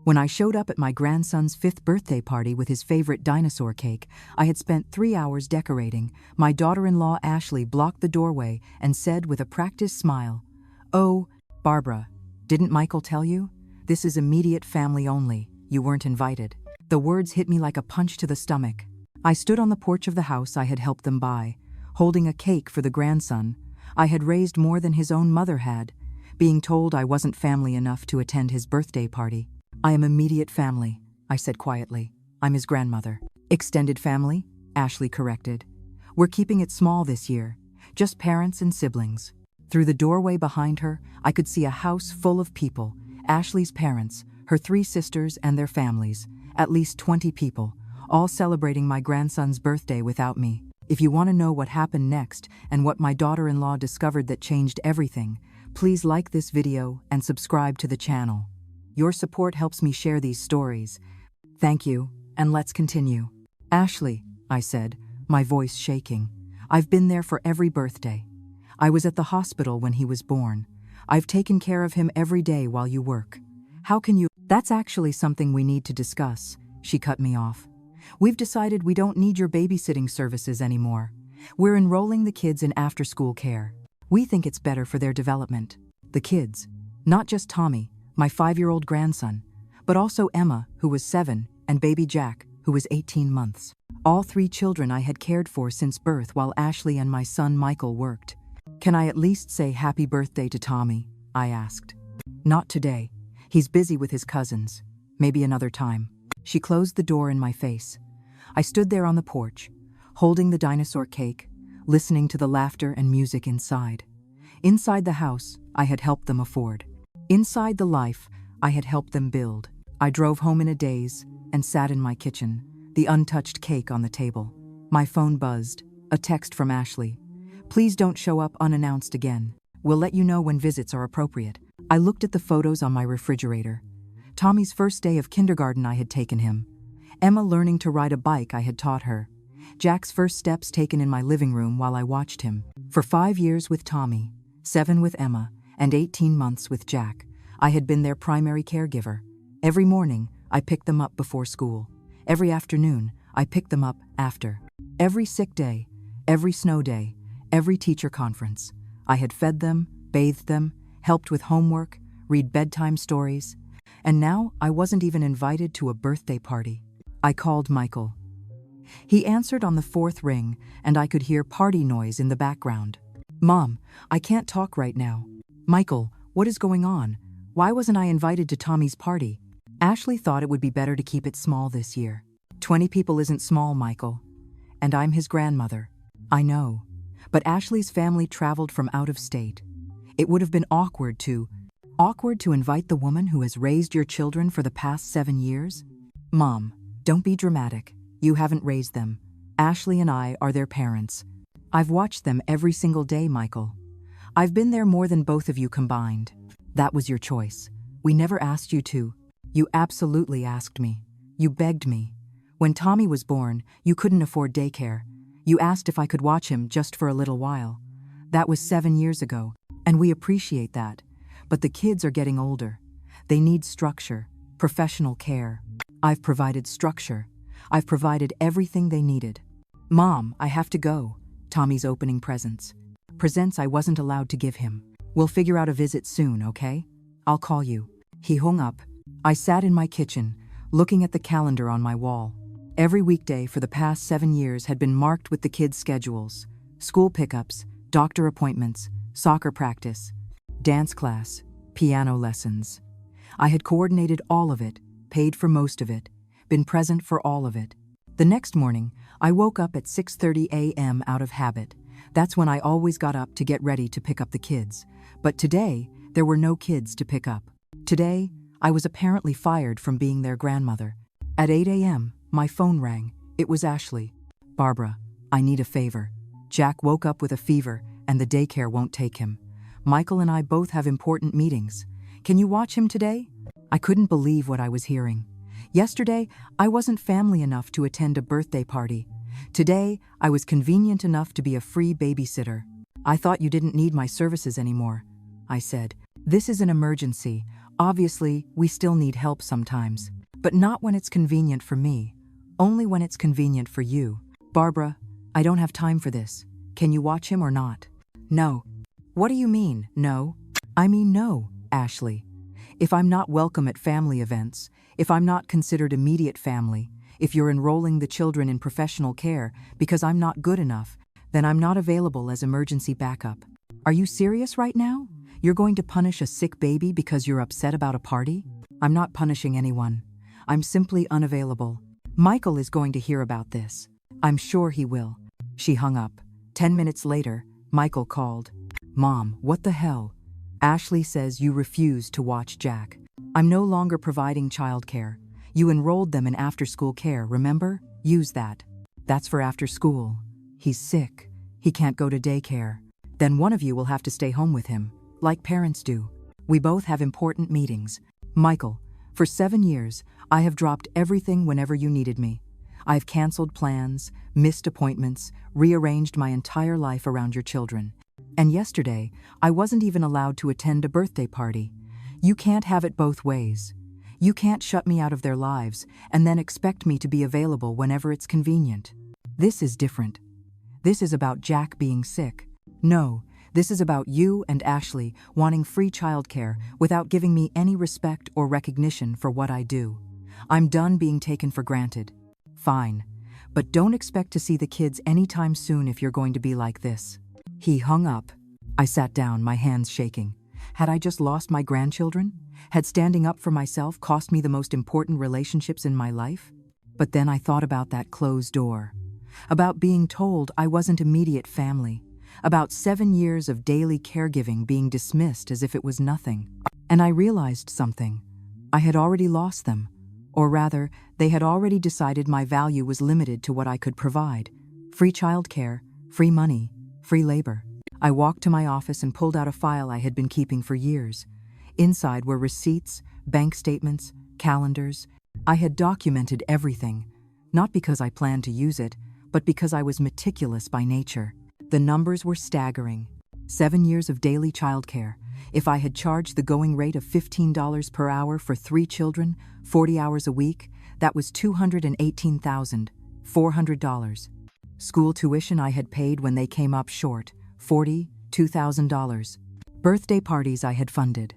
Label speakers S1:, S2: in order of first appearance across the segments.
S1: When I showed up at my grandson's 5th birthday party with his favorite dinosaur cake I had spent 3 hours decorating, my daughter-in-law Ashley blocked the doorway and said with a practiced smile, "Oh, Barbara, didn't Michael tell you? This is immediate family only. You weren't invited." The words hit me like a punch to the stomach. I stood on the porch of the house I had helped them buy, holding a cake for the grandson I had raised more than his own mother had, being told I wasn't family enough to attend his birthday party. "I am immediate family," I said quietly. "I'm his grandmother." "Extended family?" Ashley corrected. "We're keeping it small this year, just parents and siblings." Through the doorway behind her, I could see a house full of people, Ashley's parents, her 3 sisters and their families, at least 20 people, all celebrating my grandson's birthday without me. If you want to know what happened next and what my daughter-in-law discovered that changed everything, please like this video and subscribe to the channel. Your support helps me share these stories. Thank you, and let's continue. "Ashley," I said, my voice shaking, "I've been there for every birthday. I was at the hospital when he was born. I've taken care of him every day while you work. How can you—" "That's actually something we need to discuss," she cut me off. "We've decided we don't need your babysitting services anymore. We're enrolling the kids in after-school care. We think it's better for their development." The kids, not just Tommy, my 5-year-old grandson, but also Emma, who was 7, and baby Jack, who was 18 months. All 3 children I had cared for since birth while Ashley and my son Michael worked. "Can I at least say happy birthday to Tommy?" I asked. "Not today. He's busy with his cousins. Maybe another time." She closed the door in my face. I stood there on the porch, holding the dinosaur cake, listening to the laughter and music inside. Inside the house I had helped them afford. Inside the life I had helped them build. I drove home in a daze and sat in my kitchen, the untouched cake on the table. My phone buzzed, a text from Ashley. "Please don't show up unannounced again. We'll let you know when visits are appropriate." I looked at the photos on my refrigerator. Tommy's first day of kindergarten I had taken him. Emma learning to ride a bike I had taught her. Jack's first steps taken in my living room while I watched him. For 5 years with Tommy, 7 with Emma, and 18 months with Jack, I had been their primary caregiver. Every morning, I picked them up before school. Every afternoon, I picked them up after. Every sick day, every snow day, every teacher conference, I had fed them, bathed them, helped with homework, read bedtime stories. And now I wasn't even invited to a birthday party. I called Michael. He answered on the 4th ring, and I could hear party noise in the background. "Mom, I can't talk right now." "Michael, what is going on? Why wasn't I invited to Tommy's party?" Ashley thought it would be better to keep it small this year. 20 people isn't small, Michael. And I'm his grandmother. I know. But Ashley's family traveled from out of state. It would have been awkward to invite the woman who has raised your children for the past 7 years? "Mom, don't be dramatic. You haven't raised them. Ashley and I are their parents. I've watched them every single day, Michael. I've been there more than both of you combined. That was your choice. We never asked you to. You absolutely asked me. You begged me. When Tommy was born, you couldn't afford daycare. You asked if I could watch him just for a little while. That was 7 years ago, and we appreciate that. But the kids are getting older. They need structure, professional care. I've provided structure. I've provided everything they needed." "Mom, I have to go." Tommy's opening presents. Presents I wasn't allowed to give him. "We'll figure out a visit soon, okay? I'll call you." He hung up. I sat in my kitchen, looking at the calendar on my wall. Every weekday for the past 7 years had been marked with the kids' schedules. School pickups, doctor appointments, soccer practice, dance class, piano lessons. I had coordinated all of it, paid for most of it, been present for all of it. The next morning, I woke up at 6:30 a.m. out of habit. That's when I always got up to get ready to pick up the kids. But today, there were no kids to pick up. Today, I was apparently fired from being their grandmother. At 8 a.m., my phone rang. It was Ashley. "Barbara, I need a favor. Jack woke up with a fever, and the daycare won't take him. Michael and I both have important meetings. Can you watch him today?" I couldn't believe what I was hearing. Yesterday, I wasn't family enough to attend a birthday party. Today, I was convenient enough to be a free babysitter. "I thought you didn't need my services anymore," I said. "This is an emergency. Obviously, we still need help sometimes, but not when it's convenient for me. Only when it's convenient for you. Barbara, I don't have time for this. Can you watch him or not? No. What do you mean, no? I mean no, Ashley. If I'm not welcome at family events, if I'm not considered immediate family, if you're enrolling the children in professional care because I'm not good enough, then I'm not available as emergency backup. Are you serious right now? You're going to punish a sick baby because you're upset about a party? I'm not punishing anyone. I'm simply unavailable. Michael is going to hear about this. I'm sure he will. She hung up. 10 minutes later, Michael called. Mom, what the hell? Ashley says you refuse to watch Jack. I'm no longer providing childcare. You enrolled them in after-school care, remember? Use that. That's for after school. He's sick. He can't go to daycare. Then one of you will have to stay home with him, like parents do. We both have important meetings. Michael, for 7 years, I have dropped everything whenever you needed me. I've canceled plans, missed appointments, rearranged my entire life around your children. And yesterday, I wasn't even allowed to attend a birthday party. You can't have it both ways. You can't shut me out of their lives and then expect me to be available whenever it's convenient. This is different. This is about Jack being sick. No, this is about you and Ashley wanting free childcare without giving me any respect or recognition for what I do. I'm done being taken for granted. Fine, but don't expect to see the kids anytime soon if you're going to be like this. He hung up. I sat down, my hands shaking. Had I just lost my grandchildren? Had standing up for myself cost me the most important relationships in my life? But then I thought about that closed door. About being told I wasn't immediate family. About 7 years of daily caregiving being dismissed as if it was nothing. And I realized something. I had already lost them. Or rather, they had already decided my value was limited to what I could provide. Free childcare, free money, free labor. I walked to my office and pulled out a file I had been keeping for years. Inside were receipts, bank statements, calendars. I had documented everything, not because I planned to use it, but because I was meticulous by nature. The numbers were staggering. 7 years of daily childcare. If I had charged the going rate of $15 per hour for 3 children, 40 hours a week, that was $218,400. School tuition I had paid when they came up short, $42,000. Birthday parties I had funded,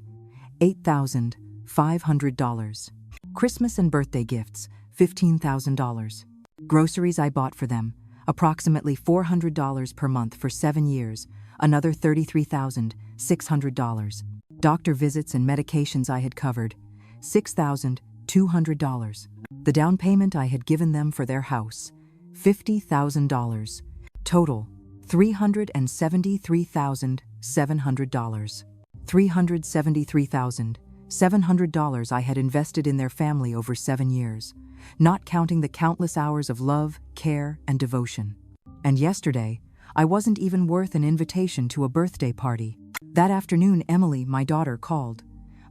S1: $8,500. Christmas and birthday gifts, $15,000. Groceries I bought for them, approximately $400 per month for 7 years, another $33,600. Doctor visits and medications I had covered, $6,200. The down payment I had given them for their house, $50,000. Total, $373,700. $373,700 I had invested in their family over 7 years, not counting the countless hours of love, care, and devotion. And yesterday, I wasn't even worth an invitation to a birthday party. That afternoon, Emily, my daughter, called.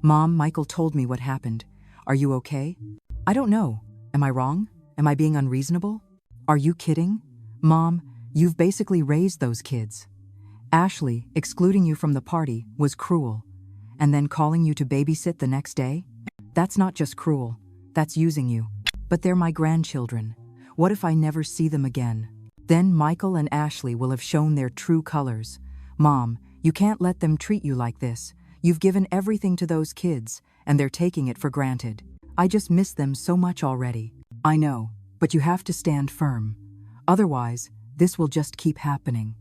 S1: Mom, Michael told me what happened. Are you okay? I don't know. Am I wrong? Am I being unreasonable? Are you kidding? Mom, you've basically raised those kids. Ashley, excluding you from the party, was cruel. And then calling you to babysit the next day? That's not just cruel. That's using you. But they're my grandchildren. What if I never see them again? Then Michael and Ashley will have shown their true colors. Mom, you can't let them treat you like this. You've given everything to those kids, and they're taking it for granted. I just miss them so much already. I know, but you have to stand firm. Otherwise, this will just keep happening.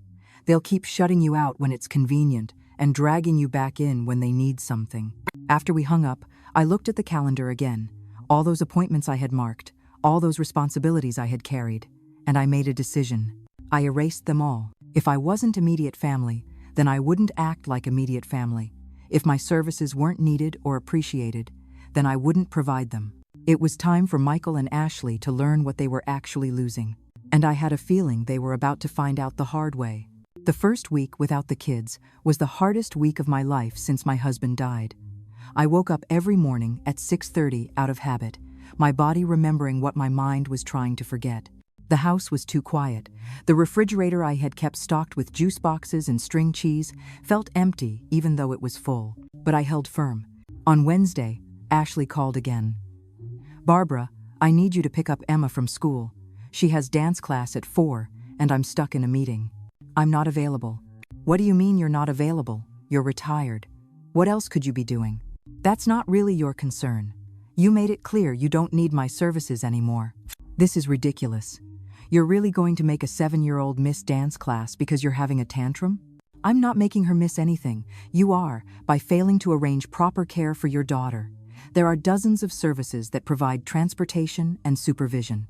S1: They'll keep shutting you out when it's convenient and dragging you back in when they need something. After we hung up, I looked at the calendar again. All those appointments I had marked, all those responsibilities I had carried, and I made a decision. I erased them all. If I wasn't immediate family, then I wouldn't act like immediate family. If my services weren't needed or appreciated, then I wouldn't provide them. It was time for Michael and Ashley to learn what they were actually losing. And I had a feeling they were about to find out the hard way. The first week without the kids was the hardest week of my life since my husband died. I woke up every morning at 6:30 out of habit, my body remembering what my mind was trying to forget. The house was too quiet. The refrigerator I had kept stocked with juice boxes and string cheese felt empty even though it was full. But I held firm. On Wednesday, Ashley called again. Barbara, I need you to pick up Emma from school. She has dance class at 4, and I'm stuck in a meeting. I'm not available. What do you mean you're not available? You're retired. What else could you be doing? That's not really your concern. You made it clear you don't need my services anymore. This is ridiculous. You're really going to make a 7-year-old miss dance class because you're having a tantrum? I'm not making her miss anything. You are, by failing to arrange proper care for your daughter. There are dozens of services that provide transportation and supervision.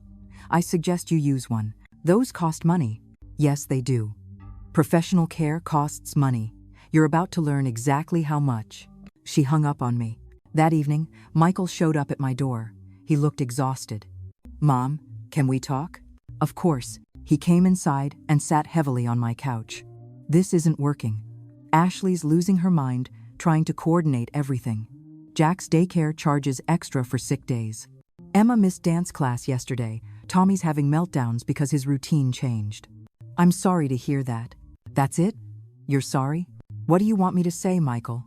S1: I suggest you use one. Those cost money. Yes, they do. Professional care costs money. You're about to learn exactly how much. She hung up on me. That evening, Michael showed up at my door. He looked exhausted. Mom, can we talk? Of course. He came inside and sat heavily on my couch. This isn't working. Ashley's losing her mind, trying to coordinate everything. Jack's daycare charges extra for sick days. Emma missed dance class yesterday. Tommy's having meltdowns because his routine changed. I'm sorry to hear that. That's it? You're sorry? What do you want me to say, Michael?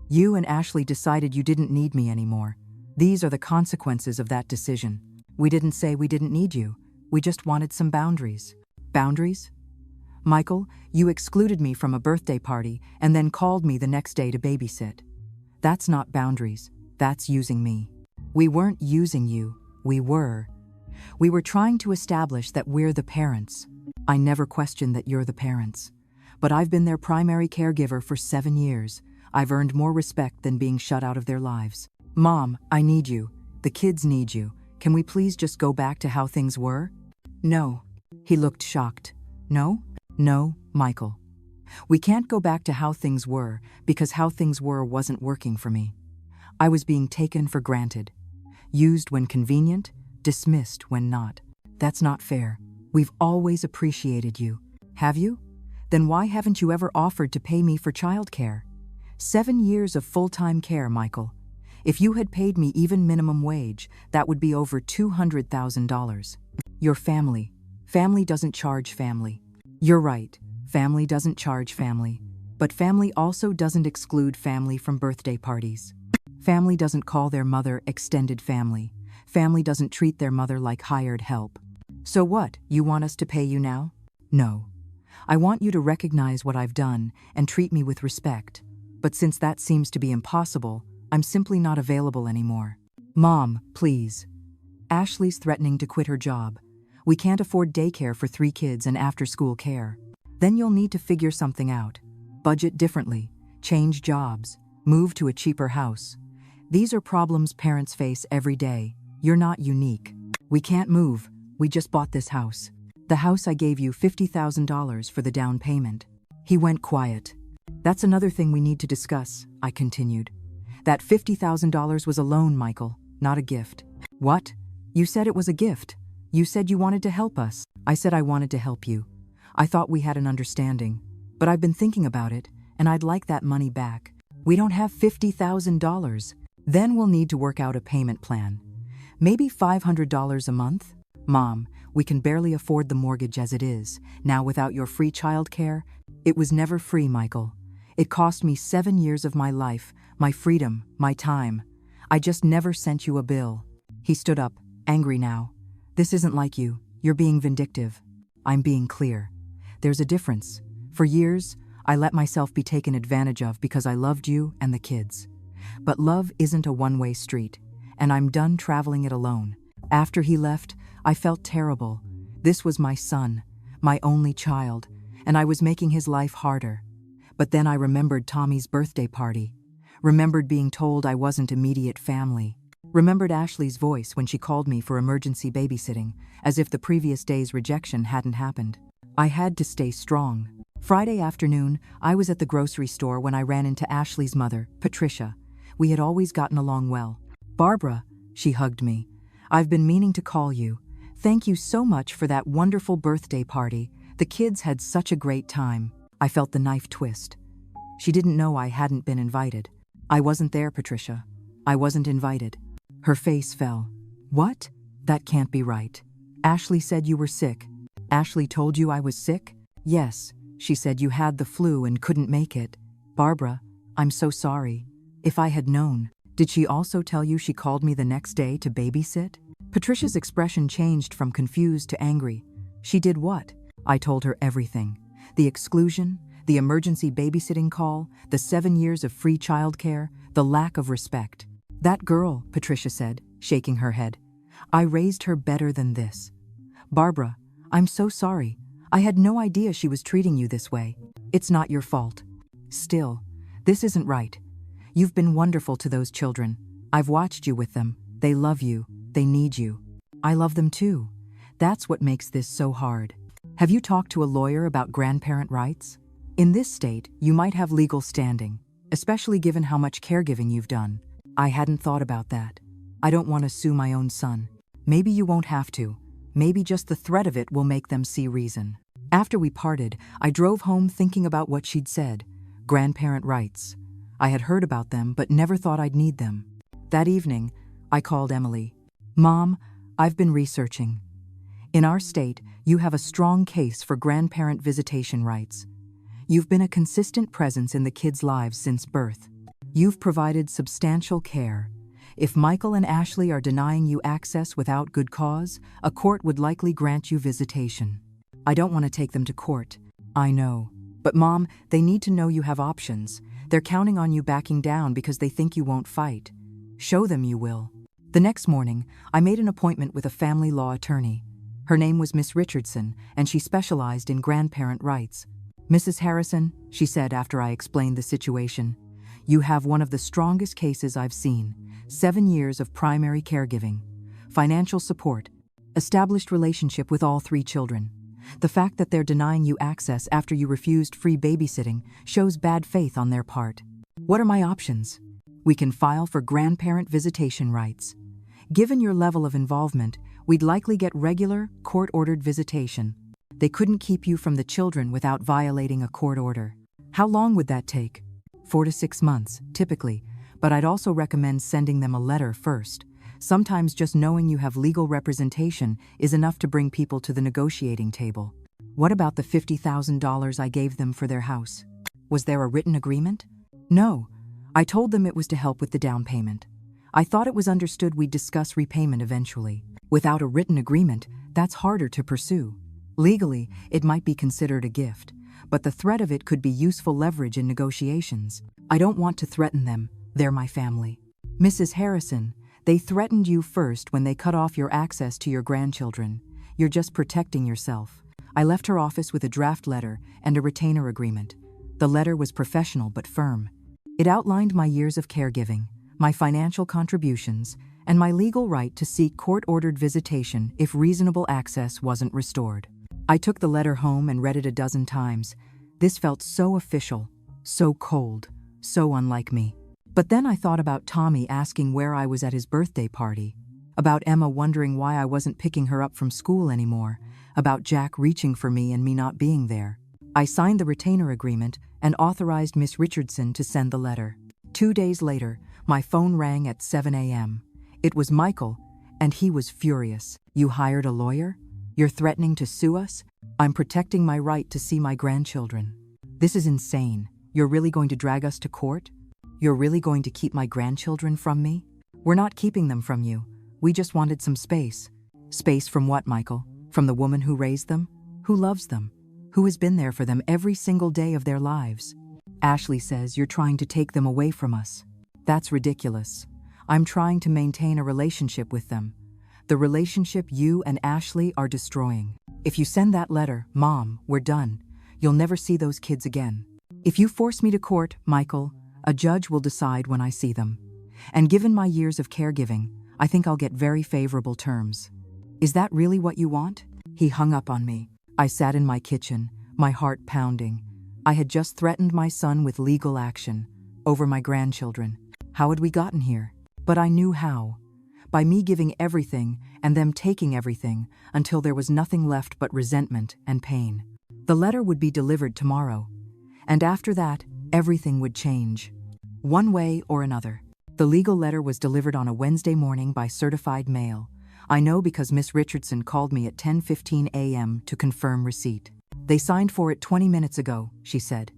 S1: You and Ashley decided you didn't need me anymore. These are the consequences of that decision. We didn't say we didn't need you. We just wanted some boundaries. Boundaries? Michael, you excluded me from a birthday party and then called me the next day to babysit. That's not boundaries. That's using me. We weren't using you. We were. We were trying to establish that we're the parents. I never questioned that you're the parents. But I've been their primary caregiver for 7 years. I've earned more respect than being shut out of their lives. Mom, I need you. The kids need you. Can we please just go back to how things were? No. He looked shocked. No? No, Michael. We can't go back to how things were because how things were wasn't working for me. I was being taken for granted. Used when convenient, dismissed when not. That's not fair. We've always appreciated you. Have you? Then why haven't you ever offered to pay me for childcare? 7 years of full-time care, Michael. If you had paid me even minimum wage, that would be over $200,000. Your family. Family doesn't charge family. You're right. Family doesn't charge family. But family also doesn't exclude family from birthday parties. Family doesn't call their mother extended family. Family doesn't treat their mother like hired help. So what, you want us to pay you now? No. I want you to recognize what I've done and treat me with respect. But since that seems to be impossible, I'm simply not available anymore. Mom, please. Ashley's threatening to quit her job. We can't afford daycare for 3 kids and after-school care. Then you'll need to figure something out. Budget differently, change jobs, move to a cheaper house. These are problems parents face every day. You're not unique. We can't move. We just bought this house. The house I gave you $50,000 for the down payment. He went quiet. That's another thing we need to discuss, I continued. That $50,000 was a loan, Michael, not a gift. What? You said it was a gift. You said you wanted to help us. I said I wanted to help you. I thought we had an understanding. But I've been thinking about it, and I'd like that money back. We don't have $50,000. Then we'll need to work out a payment plan. Maybe $500 a month? Mom, we can barely afford the mortgage as it is. Now without your free childcare, it was never free, Michael. It cost me 7 years of my life, my freedom, my time. I just never sent you a bill. He stood up, angry now. This isn't like you. You're being vindictive. I'm being clear. There's a difference. For years, I let myself be taken advantage of because I loved you and the kids. But love isn't a one-way street, and I'm done traveling it alone. After he left, I felt terrible. This was my son, my only child, and I was making his life harder. But then I remembered Tommy's birthday party, remembered being told I wasn't immediate family, remembered Ashley's voice when she called me for emergency babysitting, as if the previous day's rejection hadn't happened. I had to stay strong. Friday afternoon, I was at the grocery store when I ran into Ashley's mother, Patricia. We had always gotten along well. Barbara, she hugged me. I've been meaning to call you. Thank you so much for that wonderful birthday party. The kids had such a great time. I felt the knife twist. She didn't know I hadn't been invited. I wasn't there, Patricia. I wasn't invited. Her face fell. What? That can't be right. Ashley said you were sick. Ashley told you I was sick? Yes. She said you had the flu and couldn't make it. Barbara, I'm so sorry. If I had known. Did she also tell you she called me the next day to babysit? Patricia's expression changed from confused to angry. She did what? I told her everything. The exclusion, the emergency babysitting call, the 7 years of free childcare, the lack of respect. That girl, Patricia said, shaking her head. I raised her better than this. Barbara, I'm so sorry. I had no idea she was treating you this way. It's not your fault. Still, this isn't right. You've been wonderful to those children. I've watched you with them. They love you. They need you. I love them too. That's what makes this so hard. Have you talked to a lawyer about grandparent rights? In this state, you might have legal standing, especially given how much caregiving you've done. I hadn't thought about that. I don't want to sue my own son. Maybe you won't have to. Maybe just the threat of it will make them see reason. After we parted, I drove home thinking about what she'd said. Grandparent rights. I had heard about them, but never thought I'd need them. That evening, I called Emily. Mom, I've been researching. In our state, you have a strong case for grandparent visitation rights. You've been a consistent presence in the kids' lives since birth. You've provided substantial care. If Michael and Ashley are denying you access without good cause, a court would likely grant you visitation. I don't want to take them to court. I know. But Mom, they need to know you have options. They're counting on you backing down because they think you won't fight. Show them you will. The next morning, I made an appointment with a family law attorney. Her name was Miss Richardson, and she specialized in grandparent rights. Mrs. Harrison, she said after I explained the situation, you have one of the strongest cases I've seen. 7 years of primary caregiving, financial support, established relationship with all 3 children. The fact that they're denying you access after you refused free babysitting shows bad faith on their part. What are my options? We can file for grandparent visitation rights. Given your level of involvement, we'd likely get regular, court-ordered visitation. They couldn't keep you from the children without violating a court order. How long would that take? 4 to 6 months, typically, but I'd also recommend sending them a letter first. Sometimes just knowing you have legal representation is enough to bring people to the negotiating table. What about the $50,000 I gave them for their house? Was there a written agreement? No. I told them it was to help with the down payment. I thought it was understood we'd discuss repayment eventually. Without a written agreement, that's harder to pursue. Legally, it might be considered a gift, but the threat of it could be useful leverage in negotiations. I don't want to threaten them. They're my family. Mrs. Harrison, they threatened you first when they cut off your access to your grandchildren. You're just protecting yourself. I left her office with a draft letter and a retainer agreement. The letter was professional but firm. It outlined my years of caregiving, my financial contributions, and my legal right to seek court-ordered visitation if reasonable access wasn't restored. I took the letter home and read it a dozen times. This felt so official, so cold, so unlike me. But then I thought about Tommy asking where I was at his birthday party, about Emma wondering why I wasn't picking her up from school anymore, about Jack reaching for me and me not being there. I signed the retainer agreement and authorized Miss Richardson to send the letter. 2 days later, my phone rang at 7 a.m. It was Michael, and he was furious. You hired a lawyer? You're threatening to sue us? I'm protecting my right to see my grandchildren. This is insane. You're really going to drag us to court? You're really going to keep my grandchildren from me? We're not keeping them from you. We just wanted some space. Space from what, Michael? From the woman who raised them? Who loves them? Who has been there for them every single day of their lives? Ashley says you're trying to take them away from us. That's ridiculous. I'm trying to maintain a relationship with them. The relationship you and Ashley are destroying. If you send that letter, Mom, we're done. You'll never see those kids again. If you force me to court, Michael, a judge will decide when I see them. And given my years of caregiving, I think I'll get very favorable terms. Is that really what you want? He hung up on me. I sat in my kitchen, my heart pounding. I had just threatened my son with legal action over my grandchildren. How had we gotten here? But I knew how. By me giving everything and them taking everything until there was nothing left but resentment and pain. The letter would be delivered tomorrow. And after that, everything would change. One way or another. The legal letter was delivered on a Wednesday morning by certified mail. I know because Miss Richardson called me at 10:15 a.m. to confirm receipt. They signed for it 20 minutes ago, she said.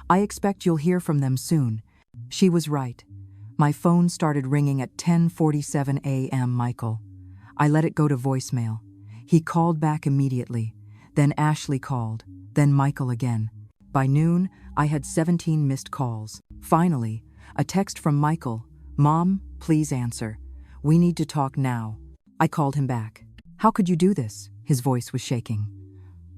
S1: I expect you'll hear from them soon. She was right. My phone started ringing at 10:47 a.m. Michael. I let it go to voicemail. He called back immediately. Then Ashley called. Then Michael again. By noon, I had 17 missed calls. Finally, a text from Michael. "Mom, please answer. We need to talk now." I called him back. "How could you do this?" His voice was shaking.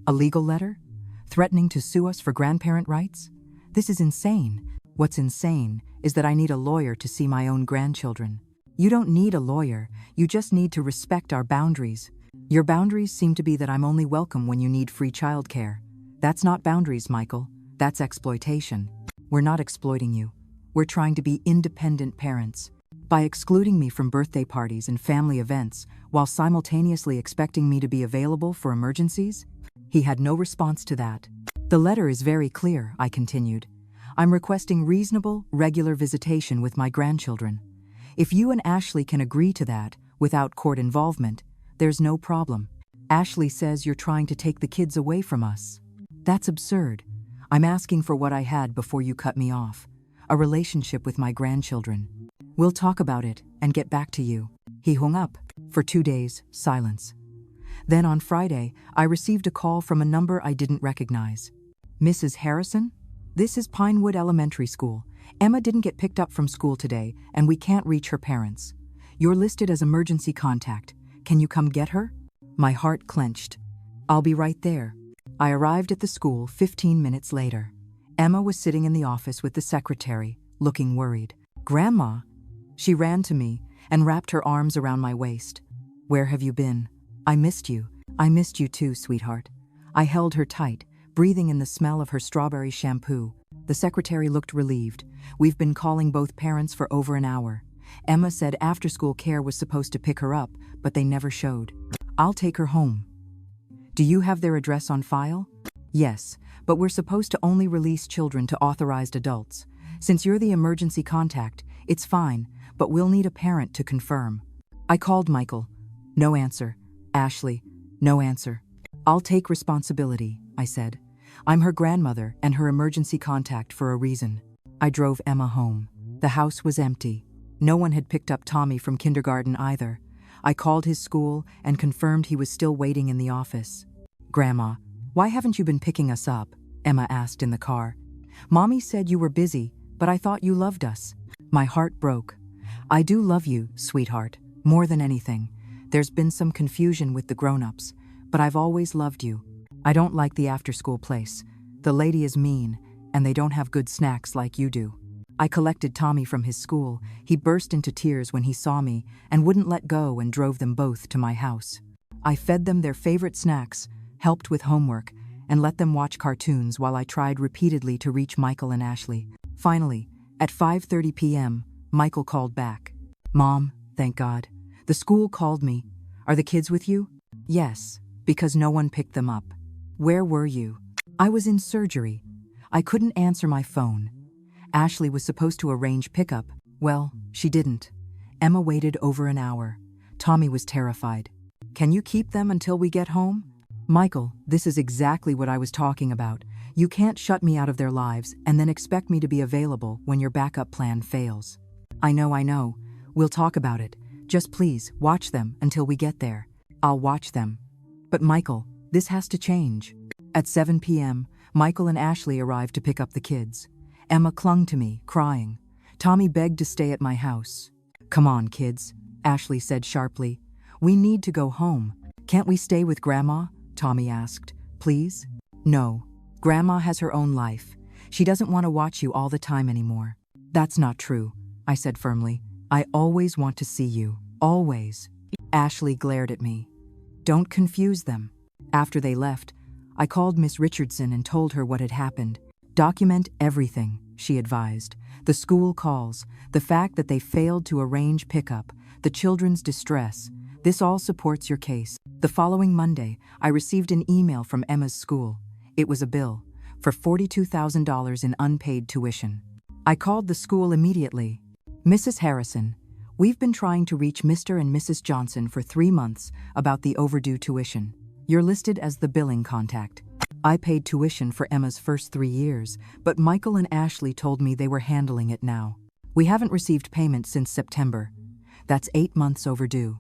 S1: "A legal letter? Threatening to sue us for grandparent rights? This is insane." "What's insane is that I need a lawyer to see my own grandchildren." "You don't need a lawyer, you just need to respect our boundaries. Your boundaries seem to be that I'm only welcome when you need free childcare. That's not boundaries, Michael. That's exploitation. We're not exploiting you. We're trying to be independent parents. By excluding me from birthday parties and family events while simultaneously expecting me to be available for emergencies?" He had no response to that. "The letter is very clear," I continued. "I'm requesting reasonable, regular visitation with my grandchildren. If you and Ashley can agree to that without court involvement, there's no problem. Ashley says you're trying to take the kids away from us. That's absurd. I'm asking for what I had before you cut me off. A relationship with my grandchildren. We'll talk about it and get back to you." He hung up. For 2 days, silence. Then on Friday, I received a call from a number I didn't recognize. "Mrs. Harrison? This is Pinewood Elementary School. Emma didn't get picked up from school today, and we can't reach her parents. You're listed as emergency contact. Can you come get her?" My heart clenched. "I'll be right there." I arrived at the school 15 minutes later. Emma was sitting in the office with the secretary, looking worried. "Grandma?" She ran to me and wrapped her arms around my waist. "Where have you been? I missed you." "I missed you too, sweetheart." I held her tight, breathing in the smell of her strawberry shampoo. The secretary looked relieved. "We've been calling both parents for over an hour. Emma said after-school care was supposed to pick her up, but they never showed. I'll take her home." "Do you have their address on file?" "Yes, but we're supposed to only release children to authorized adults. Since you're the emergency contact, it's fine, but we'll need a parent to confirm." I called Michael. No answer. Ashley. No answer. "I'll take responsibility," I said. "I'm her grandmother and her emergency contact for a reason." I drove Emma home. The house was empty. No one had picked up Tommy from kindergarten either. I called his school and confirmed he was still waiting in the office. "Grandma, why haven't you been picking us up?" Emma asked in the car. "Mommy said you were busy, but I thought you loved us." My heart broke. "I do love you, sweetheart, more than anything. There's been some confusion with the grown-ups, but I've always loved you. I don't like the after-school place. The lady is mean, and they don't have good snacks like you do." I collected Tommy from his school. He burst into tears when he saw me and wouldn't let go and drove them both to my house. I fed them their favorite snacks, helped with homework, and let them watch cartoons while I tried repeatedly to reach Michael and Ashley. Finally, at 5:30 p.m., Michael called back. "Mom, thank God. The school called me. Are the kids with you?" "Yes, because no one picked them up." "Where were you?" "I was in surgery. I couldn't answer my phone. Ashley was supposed to arrange pickup. Well, she didn't. Emma waited over an hour. Tommy was terrified. Can you keep them until we get home? Michael, this is exactly what I was talking about. You can't shut me out of their lives and then expect me to be available when your backup plan fails. I know. We'll talk about it. Just please, watch them until we get there. I'll watch them. But Michael, this has to change. At 7 p.m., Michael and Ashley arrived to pick up the kids. Emma clung to me, crying. Tommy begged to stay at my house. Come on, kids, Ashley said sharply. We need to go home. Can't we stay with Grandma? Tommy asked. Please? No. Grandma has her own life. She doesn't want to watch you all the time anymore. That's not true, I said firmly. I always want to see you. Always. Ashley glared at me. Don't confuse them. After they left, I called Miss Richardson and told her what had happened. Document everything, she advised. The school calls, the fact that they failed to arrange pickup, the children's distress. This all supports your case. The following Monday, I received an email from Emma's school. It was a bill for $42,000 in unpaid tuition. I called the school immediately. Mrs. Harrison, we've been trying to reach Mr. and Mrs. Johnson for 3 months about the overdue tuition. You're listed as the billing contact. I paid tuition for Emma's first 3 years, but Michael and Ashley told me they were handling it now. We haven't received payment since September. That's 8 months overdue.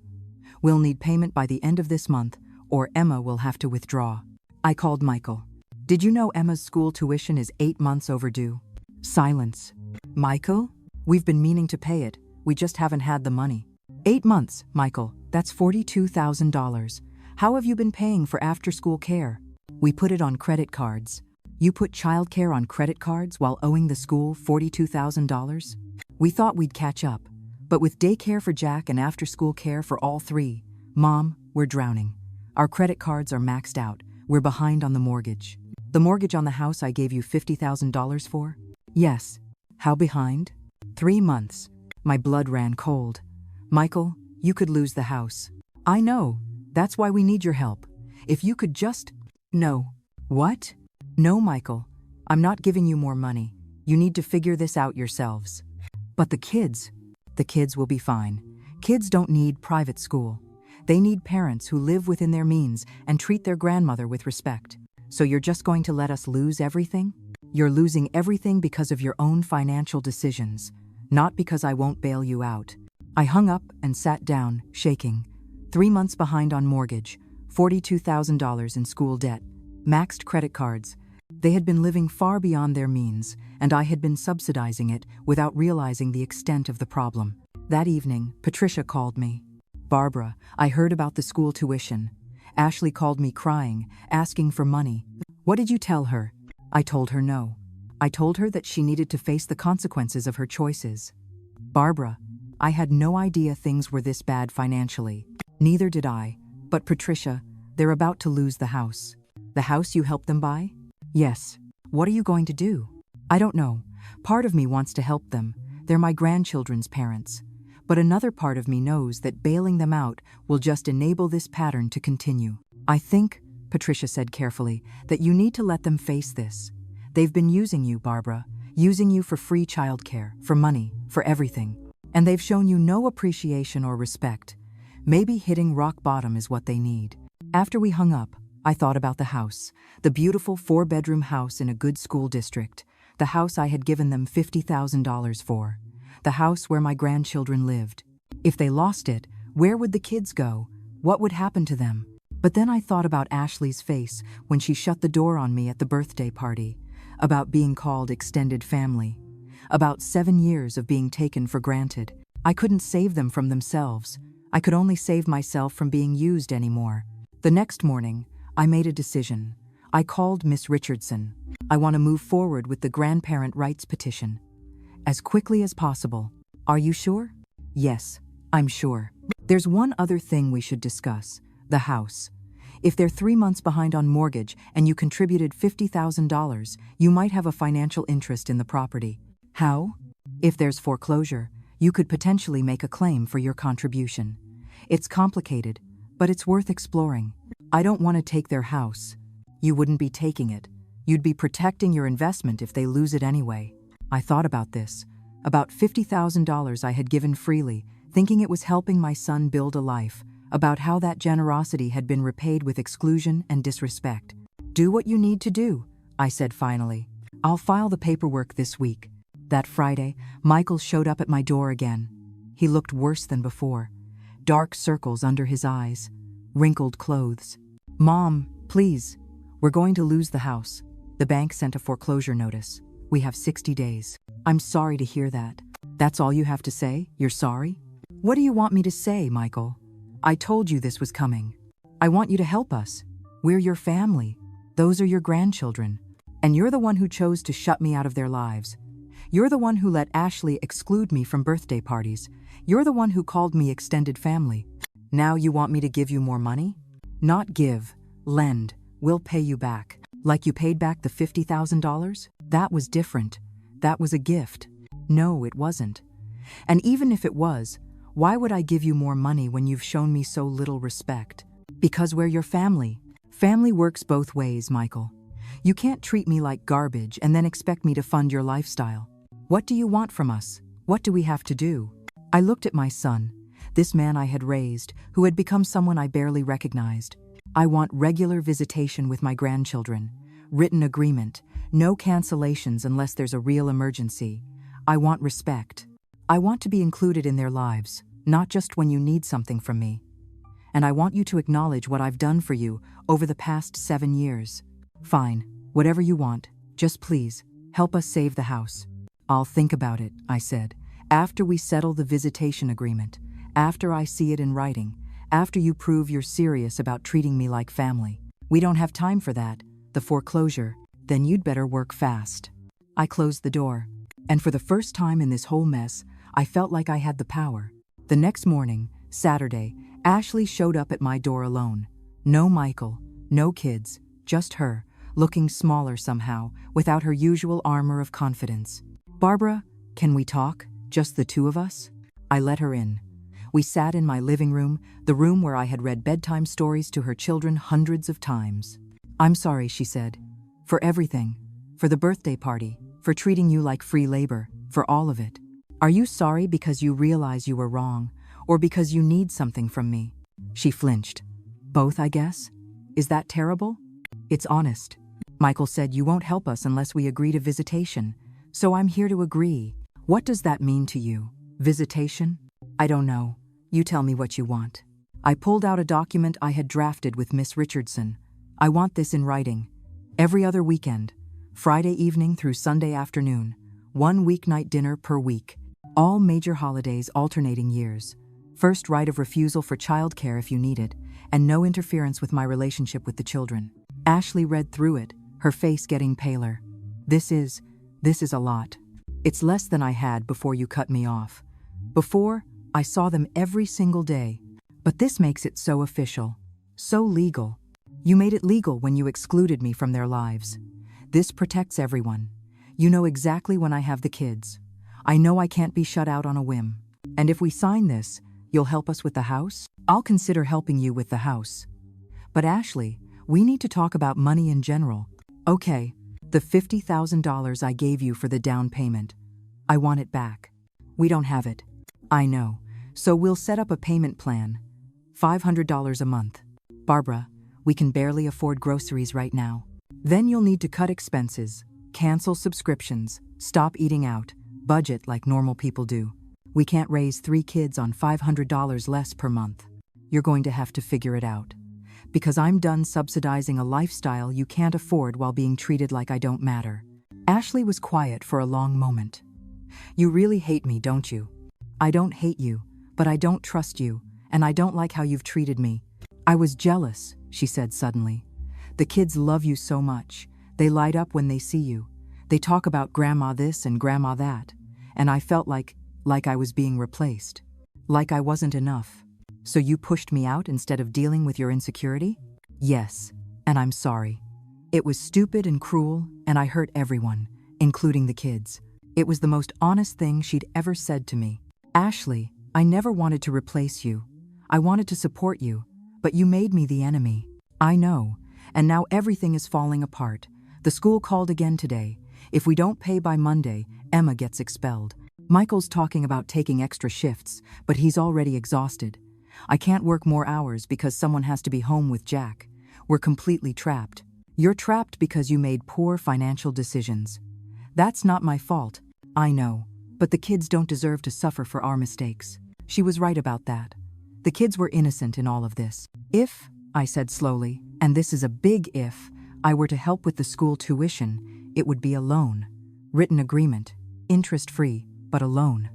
S1: We'll need payment by the end of this month, or Emma will have to withdraw. I called Michael. Did you know Emma's school tuition is 8 months overdue? Silence. Michael? We've been meaning to pay it. We just haven't had the money. 8 months, Michael. That's $42,000. How have you been paying for after-school care? We put it on credit cards. You put childcare on credit cards while owing the school $42,000? We thought we'd catch up, but with daycare for Jack and after-school care for all three, Mom, we're drowning. Our credit cards are maxed out. We're behind on the mortgage. The mortgage on the house I gave you $50,000 for? Yes. How behind? 3 months. My blood ran cold. Michael, you could lose the house. I know. That's why we need your help. If you could just... No. What? No, Michael. I'm not giving you more money. You need to figure this out yourselves. But the kids will be fine. Kids don't need private school. They need parents who live within their means and treat their grandmother with respect. So you're just going to let us lose everything? You're losing everything because of your own financial decisions, not because I won't bail you out. I hung up and sat down, shaking. 3 months behind on mortgage, $42,000 in school debt, maxed credit cards. They had been living far beyond their means, and I had been subsidizing it without realizing the extent of the problem. That evening, Patricia called me. Barbara, I heard about the school tuition. Ashley called me crying, asking for money. What did you tell her? I told her no. I told her that she needed to face the consequences of her choices. Barbara, I had no idea things were this bad financially. Neither did I. But Patricia, they're about to lose the house. The house you helped them buy? Yes. What are you going to do? I don't know. Part of me wants to help them. They're my grandchildren's parents. But another part of me knows that bailing them out will just enable this pattern to continue. I think, Patricia said carefully, that you need to let them face this. They've been using you, Barbara, using you for free childcare, for money, for everything. And they've shown you no appreciation or respect. Maybe hitting rock bottom is what they need. After we hung up, I thought about the house, the beautiful 4-bedroom house in a good school district, the house I had given them $50,000 for, the house where my grandchildren lived. If they lost it, where would the kids go? What would happen to them? But then I thought about Ashley's face when she shut the door on me at the birthday party, about being called extended family, about 7 years of being taken for granted. I couldn't save them from themselves. I could only save myself from being used anymore. The next morning, I made a decision. I called Miss Richardson. I want to move forward with the grandparent rights petition. As quickly as possible. Are you sure? Yes, I'm sure. There's one other thing we should discuss. The house. If they're 3 months behind on mortgage and you contributed $50,000, you might have a financial interest in the property. How? If there's foreclosure, you could potentially make a claim for your contribution. It's complicated, but it's worth exploring. I don't want to take their house. You wouldn't be taking it. You'd be protecting your investment if they lose it anyway. I thought about this. About $50,000 I had given freely, thinking it was helping my son build a life, about how that generosity had been repaid with exclusion and disrespect. Do what you need to do, I said finally. I'll file the paperwork this week. That Friday, Michael showed up at my door again. He looked worse than before. Dark circles under his eyes. Wrinkled clothes. Mom, please. We're going to lose the house. The bank sent a foreclosure notice. We have 60 days. I'm sorry to hear that. That's all you have to say? You're sorry? What do you want me to say, Michael? I told you this was coming. I want you to help us. We're your family. Those are your grandchildren. And you're the one who chose to shut me out of their lives. You're the one who let Ashley exclude me from birthday parties. You're the one who called me extended family. Now you want me to give you more money? Not give. Lend. We'll pay you back. Like you paid back the $50,000? That was different. That was a gift. No, it wasn't. And even if it was, why would I give you more money when you've shown me so little respect? Because we're your family. Family works both ways, Michael. You can't treat me like garbage and then expect me to fund your lifestyle. What do you want from us? What do we have to do? I looked at my son, this man I had raised, who had become someone I barely recognized. I want regular visitation with my grandchildren, written agreement, no cancellations unless there's a real emergency. I want respect. I want to be included in their lives, not just when you need something from me. And I want you to acknowledge what I've done for you over the past 7 years. Fine, whatever you want, just please, help us save the house. I'll think about it, I said, after we settle the visitation agreement, after I see it in writing, after you prove you're serious about treating me like family. We don't have time for that, the foreclosure, then you'd better work fast. I closed the door, and for the first time in this whole mess, I felt like I had the power. The next morning, Saturday, Ashley showed up at my door alone. No Michael, no kids, just her, looking smaller somehow, without her usual armor of confidence. Barbara, can we talk? Just the two of us? I let her in. We sat in my living room, the room where I had read bedtime stories to her children hundreds of times. I'm sorry, she said. For everything. For the birthday party. For treating you like free labor. For all of it. Are you sorry because you realize you were wrong, or because you need something from me? She flinched. Both, I guess? Is that terrible? It's honest. Michael said you won't help us unless we agree to visitation, so I'm here to agree. What does that mean to you? Visitation? I don't know. You tell me what you want. I pulled out a document I had drafted with Miss Richardson. I want this in writing. Every other weekend. Friday evening through Sunday afternoon. 1 weeknight dinner per week. All major holidays alternating years. First right of refusal for childcare if you need it, and no interference with my relationship with the children. Ashley read through it, her face getting paler. This is a lot. It's less than I had before you cut me off. Before, I saw them every single day. But this makes it so official. So legal. You made it legal when you excluded me from their lives. This protects everyone. You know exactly when I have the kids. I know I can't be shut out on a whim. And if we sign this, you'll help us with the house? I'll consider helping you with the house. But Ashley, we need to talk about money in general. Okay, the $50,000 I gave you for the down payment. I want it back. We don't have it. I know. So we'll set up a payment plan. $500 a month. Barbara, we can barely afford groceries right now. Then you'll need to cut expenses, cancel subscriptions, stop eating out, budget like normal people do. We can't raise 3 kids on $500 less per month. You're going to have to figure it out. Because I'm done subsidizing a lifestyle you can't afford while being treated like I don't matter. Ashley was quiet for a long moment. You really hate me, don't you? I don't hate you, but I don't trust you, and I don't like how you've treated me. I was jealous, she said suddenly. The kids love you so much. They light up when they see you. They talk about grandma this and grandma that. And I felt like I was being replaced. Like I wasn't enough. So you pushed me out instead of dealing with your insecurity? Yes, and I'm sorry. It was stupid and cruel, and I hurt everyone, including the kids. It was the most honest thing she'd ever said to me. Ashley, I never wanted to replace you. I wanted to support you, but you made me the enemy. I know, and now everything is falling apart. The school called again today. If we don't pay by Monday, Emma gets expelled. Michael's talking about taking extra shifts, but he's already exhausted. I can't work more hours because someone has to be home with Jack. We're completely trapped. You're trapped because you made poor financial decisions. That's not my fault. I know, but the kids don't deserve to suffer for our mistakes. She was right about that. The kids were innocent in all of this. If, I said slowly, and this is a big if, I were to help with the school tuition, it would be a loan. Written agreement, interest-free, but a loan.